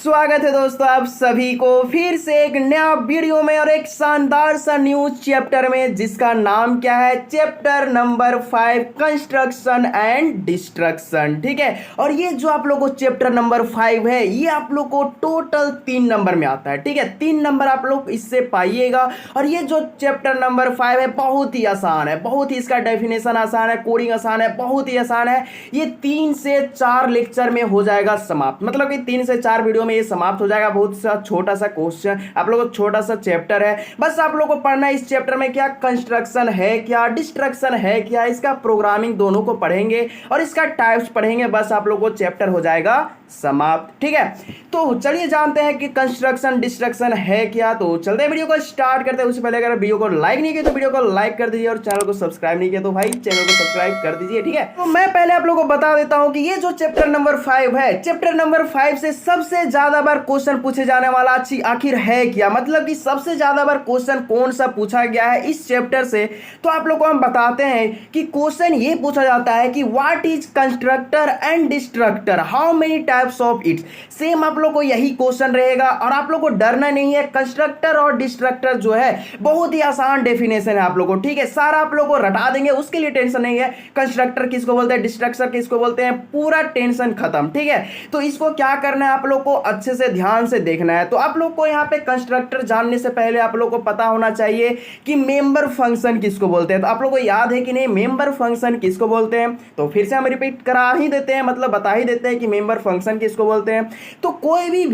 स्वागत है दोस्तों आप सभी को फिर से एक नया वीडियो में और एक शानदार सा न्यूज चैप्टर में, जिसका नाम क्या है, chapter number 5 construction and destruction. ठीक है, और ये जो आप लोग को चैप्टर नंबर 5 है, ये आप लोग को टोटल 3 नंबर में आता है। ठीक है, 3 नंबर आप लोग इससे पाइएगा। और ये जो चैप्टर नंबर 5 है बहुत ही आसान है, बहुत ही इसका डेफिनेशन आसान है, कोडिंग आसान है, बहुत ही आसान है। ये 3 से 4 लेक्चर में हो जाएगा समाप्त, मतलब कि 3 से 4 वीडियो में ये समाप्त हो जाएगा। बहुत सा छोटा सा क्वेश्चन आप लोगों को, छोटा सा चैप्टर है, बस आप लोगों को पढ़ना है इस चैप्टर में क्या कंस्ट्रक्शन है, क्या डिस्ट्रक्शन है, क्या इसका प्रोग्रामिंग, दोनों को पढ़ेंगे और इसका टाइप्स पढ़ेंगे। बस आप लोगों को चैप्टर हो जाएगा समाप्त। ठीक है, तो चलिए जानते हैं कि कंस्ट्रक्शन डिस्ट्रक्शन है क्या। तो चलते हैं वीडियो को स्टार्ट करते हैं। उससे पहले अगर वीडियो को लाइक नहीं किया तो वीडियो को लाइक कर दीजिए और चैनल को सब्सक्राइब नहीं किया तो भाई चैनल को सब्सक्राइब कर दीजिए। ठीक है, तो मैं पहले आप लोगों को बता देता हूं कि ये जो चैप्टर नंबर 5 है, चैप्टर नंबर 5 से सबसे ज्यादा बार क्वेश्चन पूछे जाने वाला आखिर है क्या, मतलब कि सबसे ज्यादा बार क्वेश्चन कौन सा पूछा गया है इस चैप्टर से। तो आप लोग को हम बताते हैं कि क्वेश्चन ये पूछा जाता है कि what is constructor and destructor, how many types of its. Same आप लोग को यही क्वेश्चन रहेगा और आप लोग को डरना नहीं है। कंस्ट्रक्टर और डिस्ट्रक्टर जो है बहुत ही आसान डेफिनेशन है आप लोग को। ठीक है, सारा आप लोग को रटा देंगे, उसके लिए टेंशन नहीं है। कंस्ट्रक्टर किसको बोलते हैं, डिस्ट्रक्टर किसको बोलते हैं, पूरा टेंशन खत्म। ठीक है, तो इसको क्या करना है आप लोग को अच्छे से ध्यान से देखना है। तो आप लोग को यहाँ पे कंस्ट्रक्टर जानने से पहले आप लोग को पता होना चाहिए कि मेंबर फंक्शन किसको बोलते हैं। तो आप लोग को याद है कि नहीं मेंबर फंक्शन किसको बोलते हैं, तो फिर से हम रिपीट करा ही देते हैं, मतलब बता ही देते हैं कि मेंबर फंक्शन किसको बोलते हैं। तो कोई भी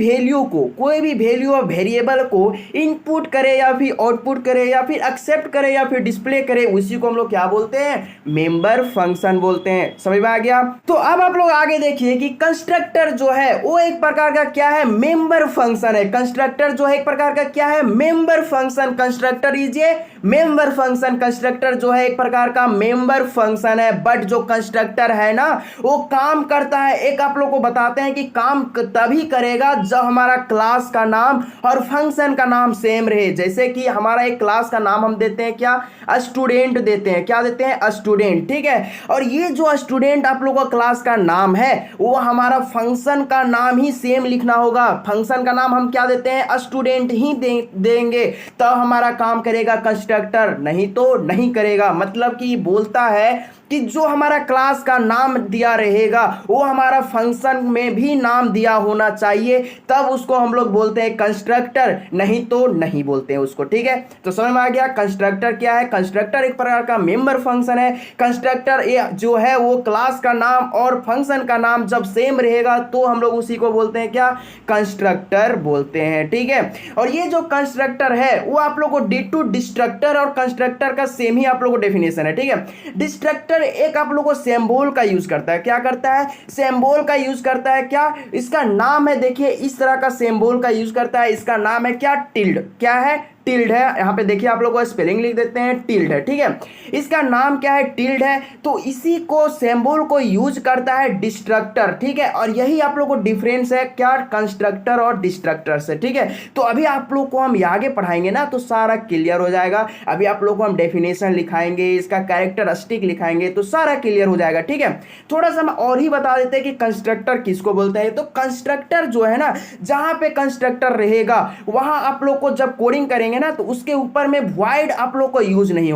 वैल्यू ऑफ वेरिएबल को इनपुट करे या फिर आउटपुट करे या फिर एक्सेप्ट करे या फिर डिस्प्ले करे, उसी को हम लोग क्या बोलते हैं, मेंबर फंक्शन बोलते हैं। समझ में आ गया। तो अब आप लोग आगे देखिए कि कंस्ट्रक्टर जो है वो एक प्रकार का क्या है, मेंबर फंक्शन है। कंस्ट्रक्टर जो है एक प्रकार का क्या है, member function. Constructor is a member function. Constructor जो है एक प्रकार का मेंबर फंक्शन है, बट जो कंस्ट्रक्टर है ना वो काम करता है, एक आप लोग को बताते हैं कि काम तभी करेगा जब हमारा क्लास का नाम और फंक्शन का नाम सेम रहे। जैसे कि हमारा एक क्लास का नाम हम देते हैं क्या, स्टूडेंट देते हैं, क्या देते हैं, स्टूडेंट। ठीक है, और ये जो स्टूडेंट आप लोगों का क्लास का नाम है वो हमारा फंक्शन का नाम ही सेम लिखना होगा। फंक्शन का नाम हम क्या देते हैं, स्टूडेंट ही देंगे, तब हमारा काम करेगा कंस्ट्रक्टर, नहीं तो नहीं करेगा। मतलब कि बोलता है कि जो हमारा क्लास का नाम दिया रहेगा वो हमारा फंक्शन में भी नाम दिया होना चाहिए, तब उसको हम लोग बोलते हैं कंस्ट्रक्टर, नहीं तो नहीं बोलते हैं उसको। ठीक है, तो समझ में आ गया कंस्ट्रक्टर क्या है। कंस्ट्रक्टर एक प्रकार का मेंबर फंक्शन है। कंस्ट्रक्टर जो है वो क्लास का नाम और फंक्शन का नाम जब सेम रहेगा तो हम लोग उसी को बोलते हैं क्या, कंस्ट्रक्टर बोलते हैं। ठीक है, और ये जो कंस्ट्रक्टर है वो आप लोग को डिस्ट्रक्टर और कंस्ट्रक्टर का सेम ही आप लोग को डेफिनेशन है। ठीक है, डिस्ट्रक्टर एक आप लोगों को सिंबल का यूज करता है, क्या करता है, सिंबल का यूज करता है। क्या इसका नाम है, देखिए इस तरह का सिंबल का यूज करता है। इसका नाम है क्या, टिल्ड। क्या है, टिल्ड है। यहाँ पे देखिए आप लोग को स्पेलिंग लिख देते हैं, टिल्ड है। ठीक है, इसका नाम क्या है, टिल्ड है। तो इसी को सिंबल को यूज करता है डिस्ट्रक्टर। ठीक है, और यही आप लोग को डिफरेंस है क्या, कंस्ट्रक्टर और डिस्ट्रक्टर से। ठीक है, तो अभी आप लोग को हम आगे पढ़ाएंगे ना तो सारा क्लियर हो जाएगा। अभी आप लोग को हम डेफिनेशन लिखाएंगे, इसका कैरेक्टरिस्टिक लिखाएंगे तो सारा क्लियर हो जाएगा। ठीक है, थोड़ा सा हम और ही बता देते हैं कि कंस्ट्रक्टर किसको बोलते हैं। तो कंस्ट्रक्टर जो है ना, जहां पे कंस्ट्रक्टर रहेगा वहां आप लोग को जब कोडिंग करेंगे ना तो उसके ऊपर में void आप लोग को यूज नहीं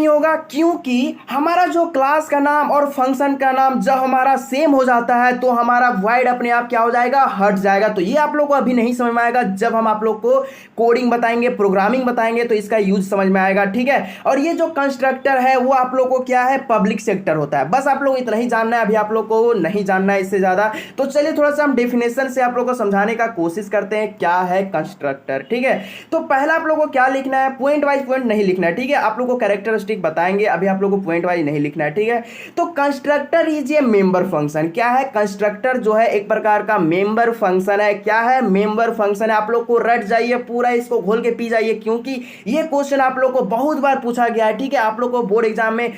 होगा। क्योंकि हमारा जो क्लास का नाम और फंक्शन का नाम जब हमारा सेम हो जाता है तो हमारा void अपने आप क्या हो जाएगा, हट जाएगा। तो ये आप लोग को अभी नहीं समझ में आएगा, जब हम आप लोग को कोडिंग बताएंगे, प्रोग्रामिंग बताएंगे तो इसका यूज समझ में आएगा। ठीक है, और ये जो कंस्ट्रक्टर है वो आप लोग को क्या है, पब्लिक सेक्टर होता है। बस आप लोग इतना ही जानना है, अभी आप लोग को नहीं जानना है इससे ज्यादा। तो चलिए थोड़ा सा हम डेफिनेशन से आप लोग को समझाने का कोशिश करते हैं क्या है कंस्ट्रक्टर। ठीक है, तो पहला आप लोगों को क्या लिखना है, पॉइंट वाइज पॉइंट नहीं लिखना है। ठीक है, आप लोगों को कैरेक्टरिस्टिक बताएंगे, अभी आप लोगों को पॉइंट वाइज नहीं लिखना है। ठीक है, तो constructor is a member function. क्या है, कंस्ट्रक्टर जो है एक प्रकार का मेंबर फंक्शन है। क्या है, मेंबर फंक्शन है। आप लोग को रट जाइए, पूरा इसको घोल के पी जाइए, क्योंकि ये क्वेश्चन आप लोग को बहुत बार पूछा गया है। ठीक है, आप लोग को बोर्ड एग्जाम में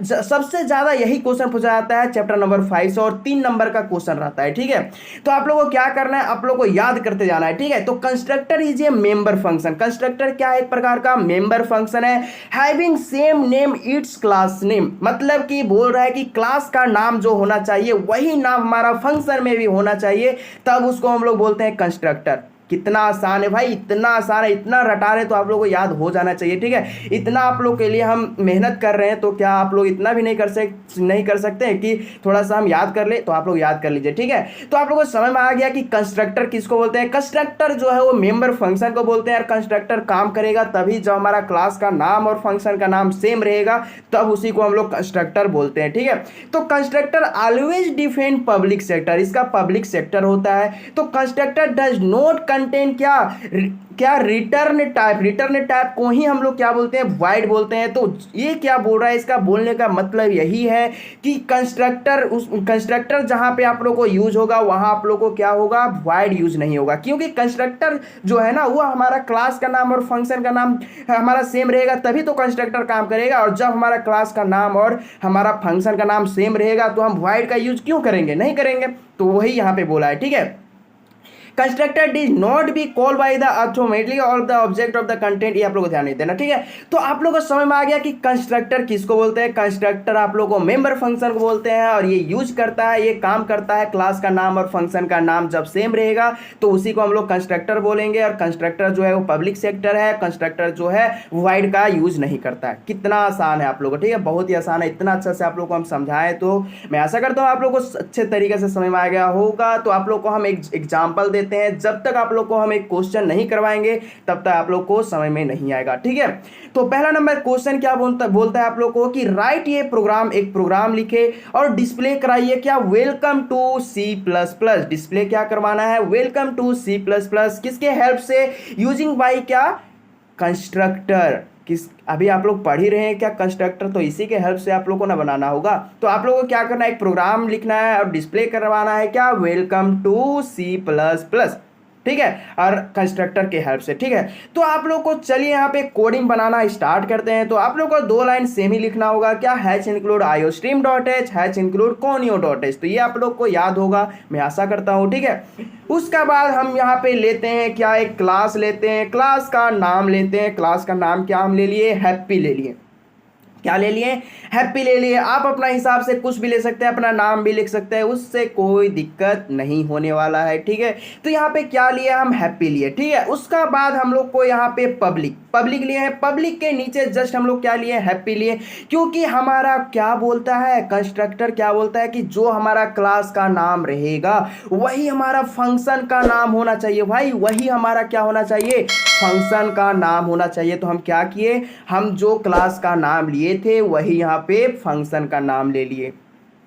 सबसे ज्यादा यही क्वेश्चन पूछा जाता है चैप्टर नंबर 5 से, और 3 नंबर का क्वेश्चन रहता है। ठीक है, तो आप लोग को क्या करना है, आप लोग को याद करते जाना है। ठीक है, तो constructor is a member function. Constructor क्या है, एक प्रकार का मेंबर फंक्शन है। Having same name it's class name, मतलब कि बोल रहा है कि क्लास का नाम जो होना चाहिए वही नाम हमारा फंक्शन में भी होना चाहिए, तब उसको हम लोग बोलते हैं कंस्ट्रक्टर। कितना आसान है भाई, इतना आसान है, इतना रटा रहे तो आप लोगों को याद हो जाना चाहिए। ठीक है, इतना आप लोग के लिए हम मेहनत कर रहे हैं, तो क्या आप लोग इतना भी नहीं कर सकते हैं कि थोड़ा सा हम याद कर ले, तो आप लोग याद कर लीजिए। ठीक है, तो आप लोगों को समझ में आ गया कि कंस्ट्रक्टर किसको बोलते हैं। कंस्ट्रक्टर जो है वो मेंबर फंक्शन को बोलते हैं, और कंस्ट्रक्टर काम करेगा तभी जब हमारा क्लास का नाम और फंक्शन का नाम सेम रहेगा, तब उसी को हम लोग कंस्ट्रक्टर बोलते हैं। ठीक है, तो constructor always defend public sector, इसका पब्लिक सेक्टर होता है। तो कंस्ट्रक्टर डज नॉट कंटेन क्या रिटर्न टाइप, रिटर्न टाइप को ही हम लोग क्या बोलते हैं, वाइड बोलते हैं। तो ये क्या बोल रहा है, इसका बोलने का मतलब यही है कि कंस्ट्रक्टर जहां पे आप लोग को यूज होगा वहां आप लोग को क्या होगा, वाइड यूज नहीं होगा, क्योंकि कंस्ट्रक्टर जो है ना वो हमारा क्लास का नाम और फंक्शन का नाम हमारा सेम रहेगा, तभी तो कंस्ट्रक्टर काम करेगा। और जब हमारा क्लास का नाम और हमारा फंक्शन का नाम सेम रहेगा तो हम वाइड का यूज क्यों करेंगे, नहीं करेंगे। तो वही यहां पे बोला है। ठीक है, constructor does not be called by the automatically or the object of the content, ये आप लोगों को ध्यान नहीं देना। ठीक है, तो आप लोगों को समझ में आ गया कि कंस्ट्रक्टर किसको बोलते हैं। कंस्ट्रक्टर आप लोगों को मेंबर फंक्शन को बोलते हैं, और ये यूज करता है, ये काम करता है, क्लास का नाम और फंक्शन का नाम जब सेम रहेगा तो उसी को हम लोग कंस्ट्रक्टर बोलेंगे। और कंस्ट्रक्टर जो है वो पब्लिक सेक्टर है, कंस्ट्रक्टर जो है वाइड का यूज नहीं करता है। कितना आसान है आप लोगों को, ठीक है, बहुत ही आसान है। इतना अच्छा से आप लोग को हम समझाएं तो मैं आशा करता हूँ आप लोग को अच्छे तरीके से समझ में आ गया होगा। तो आप लोग को हम एक एग्जाम्पल देते हैं, जब तक आप लोग को हम एक क्वेश्चन नहीं करवाएंगे तब तक आप लोग को समझ में नहीं आएगा। ठीक है, तो पहला नंबर क्वेश्चन क्या बोलता है आप लोग को कि राइट ये प्रोग्राम, एक प्रोग्राम लिखे और डिस्प्ले कराइए क्या, welcome to C plus plus. Display क्या करवाना है, welcome to C plus plus, किसके हेल्प से, यूजिंग बाय क्या, कंस्ट्रक्टर। अभी आप लोग पढ़ ही रहे हैं क्या, कंस्ट्रक्टर, तो इसी के हेल्प से आप लोग को ना बनाना होगा। तो आप लोगों को क्या करना है, एक प्रोग्राम लिखना है और डिस्प्ले करवाना है क्या, welcome to C plus plus. ठीक है, और कंस्ट्रक्टर के हेल्प से। ठीक है, तो आप लोग को चलिए यहाँ पे कोडिंग बनाना स्टार्ट करते हैं। तो आप लोग को 2 लाइन सेम ही लिखना होगा क्या, hatch include iostream dot H, hatch include conio dot H. तो ये आप लोग को याद होगा, मैं आशा करता हूँ। ठीक है, उसके बाद हम यहाँ पे लेते हैं क्या, एक क्लास लेते हैं, क्लास का नाम लेते हैं। क्लास का नाम क्या हम ले लिए, हैप्पी ले लिए। क्या ले लिए, हैप्पी ले लिए। आप अपना हिसाब से कुछ भी ले सकते हैं, अपना नाम भी लिख सकते हैं, उससे कोई दिक्कत नहीं होने वाला है। ठीक है, तो यहाँ पे क्या लिए, हम हैप्पी लिए। ठीक है, उसका बाद हम लोग को यहाँ पे पब्लिक लिए हैं। पब्लिक के नीचे जस्ट हम लोग क्या लिए, हैप्पी लिए, क्योंकि हमारा क्या बोलता है, कंस्ट्रक्टर क्या बोलता है कि जो हमारा क्लास का नाम रहेगा वही हमारा फंक्शन का नाम होना चाहिए। भाई वही हमारा क्या होना चाहिए, फंक्शन का नाम होना चाहिए। तो हम क्या किए, हम जो क्लास का नाम लिए थे वही यहाँ पे फंक्शन का नाम ले लिए,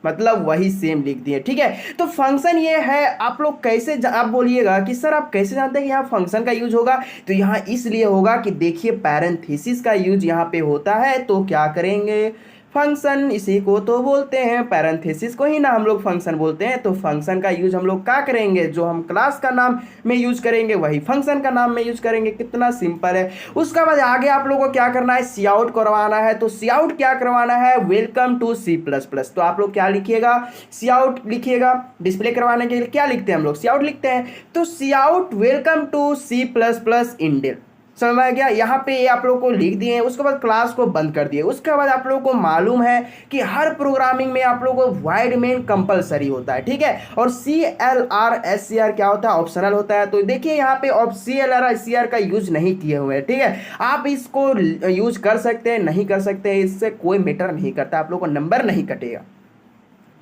मतलब वही सेम लिख दिए। ठीक है, तो फंक्शन ये है। आप लोग कैसे आप बोलिएगा कि सर आप कैसे जानते हैं कि यहाँ फंक्शन का यूज होगा, तो यहाँ इसलिए होगा कि देखिए पैरेंथेसिस का यूज यहाँ पे होता है, तो क्या करेंगे, फंक्शन इसी को तो बोलते हैं, पैरेंथेसिस को ही ना हम लोग फंक्शन बोलते हैं। तो फंक्शन का यूज हम लोग क्या करेंगे, जो हम क्लास का नाम में यूज करेंगे वही फंक्शन का नाम में यूज करेंगे। कितना सिंपल है। उसके बाद आगे आप लोगों को क्या करना है, सी आउट करवाना है। तो सी आउट क्या करवाना है, welcome to C plus plus. तो आप लोग क्या लिखिएगा, सी आउट लिखिएगा। डिस्प्ले करवाने के लिए क्या लिखते हैं हम लोग, सी आउट लिखते हैं। तो C out welcome to C plus plus इंडेल, समझ में आ गया। यहाँ पे ये आप लोगों को लिख दिए, उसके बाद क्लास को बंद कर दिए। उसके बाद आप लोगों को मालूम है कि हर प्रोग्रामिंग में आप लोगों को वाइड मेन कंपलसरी होता है। ठीक है, और CLR/SCR क्या होता है, ऑप्शनल होता है। तो देखिए यहाँ पे CLR/SCR का यूज नहीं किए हुए हैं। ठीक है, आप इसको यूज कर सकते हैं, नहीं कर सकते हैं, इससे कोई मैटर नहीं करता, आप लोगों को नंबर नहीं कटेगा।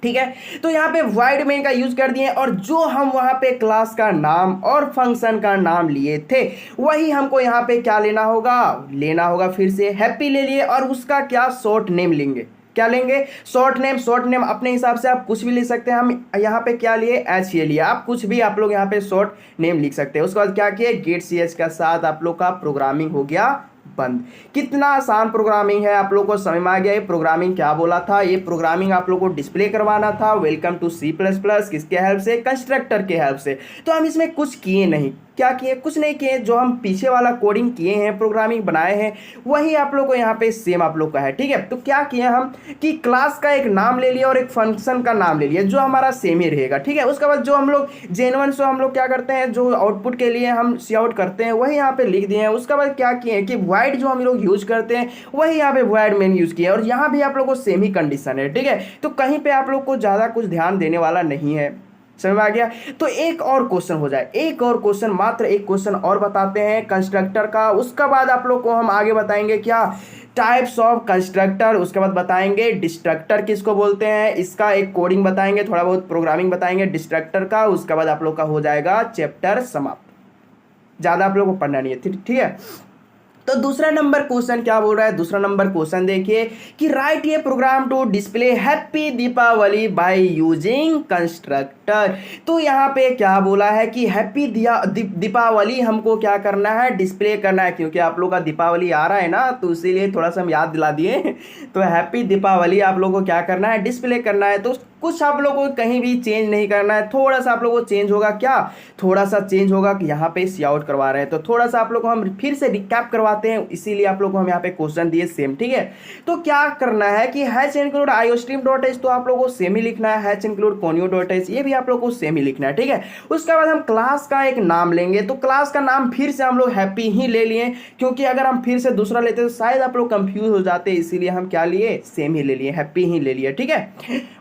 ठीक है, तो यहाँ पे वाइड मेन का यूज कर दिए, और जो हम वहां पे क्लास का नाम और फंक्शन का नाम लिए थे वही हमको यहाँ पे क्या लेना होगा फिर से हैप्पी ले लिए, और उसका क्या शॉर्ट नेम लेंगे। क्या लेंगे, शॉर्ट नेम अपने हिसाब से आप कुछ भी लिख सकते हैं। हम यहाँ पे क्या लिए, एच ये लिया, आप कुछ भी आप लोग यहाँ पे शॉर्ट नेम लिख सकते हैं। उसके बाद क्या किए, गेट ch का साथ आप लोग का प्रोग्रामिंग हो गया बंद। कितना आसान प्रोग्रामिंग है, आप लोग को समझ में आ गया। ये प्रोग्रामिंग क्या बोला था, ये प्रोग्रामिंग आप लोग को डिस्प्ले करवाना था, welcome to C plus plus, किसके हेल्प से, कंस्ट्रक्टर के हेल्प से। तो हम इसमें कुछ किए नहीं, क्या किए, कुछ नहीं किए, जो हम पीछे वाला कोडिंग किए हैं, प्रोग्रामिंग बनाए हैं, वही आप लोग को यहाँ पे सेम आप लोग का है। ठीक है, तो क्या किए हम कि क्लास का एक नाम ले लिया और एक फंक्शन का नाम ले लिया जो हमारा सेम ही रहेगा। ठीक है, उसके बाद जो हम लोग जेनवन से हम लोग क्या करते हैं, जो आउटपुट के लिए हम सी आउट करते हैं वही यहाँ पे लिख दिए हैं। उसके बाद क्या किए हैं कि void जो हम लोग यूज करते हैं वही यहाँ पे void मेन यूज किया है, और यहाँ भी आप लोग को सेम ही कंडीशन है। ठीक है, तो कहीं पे आप लोग को ज्यादा कुछ ध्यान देने वाला नहीं है। समझ में आ गया? तो एक और क्वेश्चन हो जाए, एक और क्वेश्चन, मात्र एक क्वेश्चन और बताते हैं कंस्ट्रक्टर का। उसके बाद आप लोग को हम आगे बताएंगे क्या, टाइप्स ऑफ कंस्ट्रक्टर। उसके बाद बताएंगे डिस्ट्रक्टर किसको बोलते हैं, इसका एक कोडिंग बताएंगे, थोड़ा बहुत प्रोग्रामिंग बताएंगे डिस्ट्रक्टर का। उसके बाद आप लोग का हो जाएगा चैप्टर समाप्त। ज्यादा आप लोग को पढ़ना नहीं है। ठीक है, तो दूसरा नंबर क्वेश्चन क्या बोल रहा है, दूसरा नंबर क्वेश्चन देखिए कि राइट ये program to display happy Deepavali by using constructor. तो यहाँ पे क्या बोला है कि हैप्पी दीपावली हमको क्या करना है, डिस्प्ले करना है, क्योंकि आप लोग का दीपावली आ रहा है ना, तो इसीलिए थोड़ा सा हम याद दिला दिए। तो हैप्पी दीपावली आप लोग को क्या करना है, डिस्प्ले करना है। तो कुछ आप लोग को कहीं भी चेंज नहीं करना है, थोड़ा सा आप लोग को चेंज होगा, क्या थोड़ा सा चेंज होगा कि यहाँ पे सी आउट करवा रहे हैं, तो थोड़ा सा आप लोग को हम फिर से रिकैप करवाते हैं, इसीलिए आप लोग को हम यहाँ पे क्वेश्चन दिए सेम। ठीक है, तो क्या करना है कि hatch include iostream dot H, तो आप लोग को सेम ही लिखना है, hatch include conio dot H, ये भी आप लोग को सेम ही लिखना है। ठीक है, उसके बाद हम क्लास का एक नाम लेंगे, तो क्लास का नाम फिर से हम लोग हैप्पी ही ले लिए, क्योंकि अगर हम फिर से दूसरा लेते तो शायद आप लोग कंफ्यूज हो जाते, इसीलिए हम क्या लिए, सेम ही ले लिए, हैप्पी ही ले लिए। ठीक है,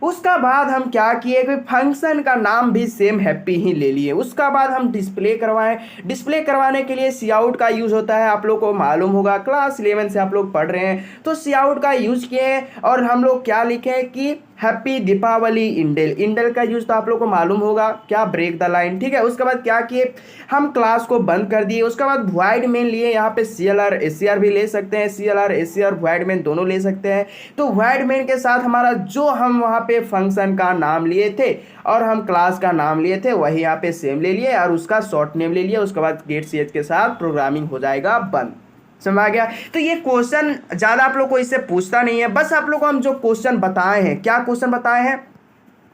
उसका बाद हम क्या किए, फंक्शन का नाम भी सेम हैप्पी ही ले लिए। उसका बाद हम डिस्प्ले करवाएं, डिस्प्ले करवाने के लिए सी आउट का यूज होता है, आप लोग को मालूम होगा, क्लास 11 से आप लोग पढ़ रहे हैं, तो सी आउट का यूज किए और हम लोग क्या लिखे कि हैप्पी दीपावली इंडेल, इंडेल का यूज तो आप लोग को मालूम होगा, क्या ब्रेक द लाइन। ठीक है, उसके बाद क्या किए, हम क्लास को बंद कर दिए। उसके बाद void मेन लिए, यहाँ पे CLR ACR भी ले सकते हैं, CLR ACR void मेन दोनों ले सकते हैं। तो void मेन के साथ हमारा जो हम वहाँ पे फंक्शन का नाम लिए थे और हम क्लास का नाम लिए थे वही यहाँ पे सेम ले लिए और उसका शॉर्ट नेम ले लिया। उसके बाद गेट ch के साथ प्रोग्रामिंग हो जाएगा बंद। समझ आ गया? तो ये क्वेश्चन ज्यादा आप लोग को इससे पूछता नहीं है, बस आप लोग को हम जो क्वेश्चन बताए हैं, क्या क्वेश्चन बताए हैं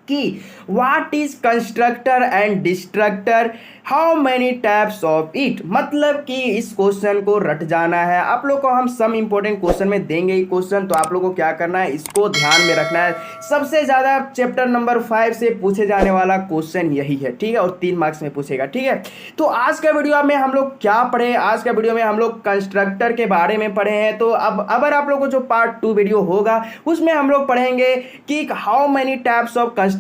कि what is constructor and destructor, how many types of it, मतलब कि इस क्वेश्चन को रट जाना है। आप लोग को हम सम इंपॉर्टेंट क्वेश्चन में देंगे ही क्वेश्चन, तो आप लोग को क्या करना है, इसको ध्यान में रखना है। सबसे ज्यादा चैप्टर नंबर 5 से पूछे जाने वाला क्वेश्चन यही है। ठीक है, और 3 मार्क्स में पूछेगा। ठीक है, तो आज का वीडियो में हम लोग क्या पढ़े, आज का वीडियो में हम लोग कंस्ट्रक्टर के बारे में पढ़े हैं। तो अब अगर आप लोग को जो पार्ट 2 वीडियो होगा उसमें हम लोग पढ़ेंगे कि how many types of constructor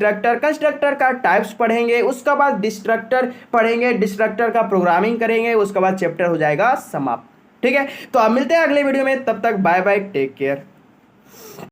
का टाइप्स पढ़ेंगे, उसके बाद डिस्ट्रक्टर पढ़ेंगे, डिस्ट्रक्टर का प्रोग्रामिंग करेंगे, उसके बाद चैप्टर हो जाएगा समाप्त। ठीक है, तो अब मिलते हैं अगले वीडियो में, तब तक बाय बाय, टेक केयर।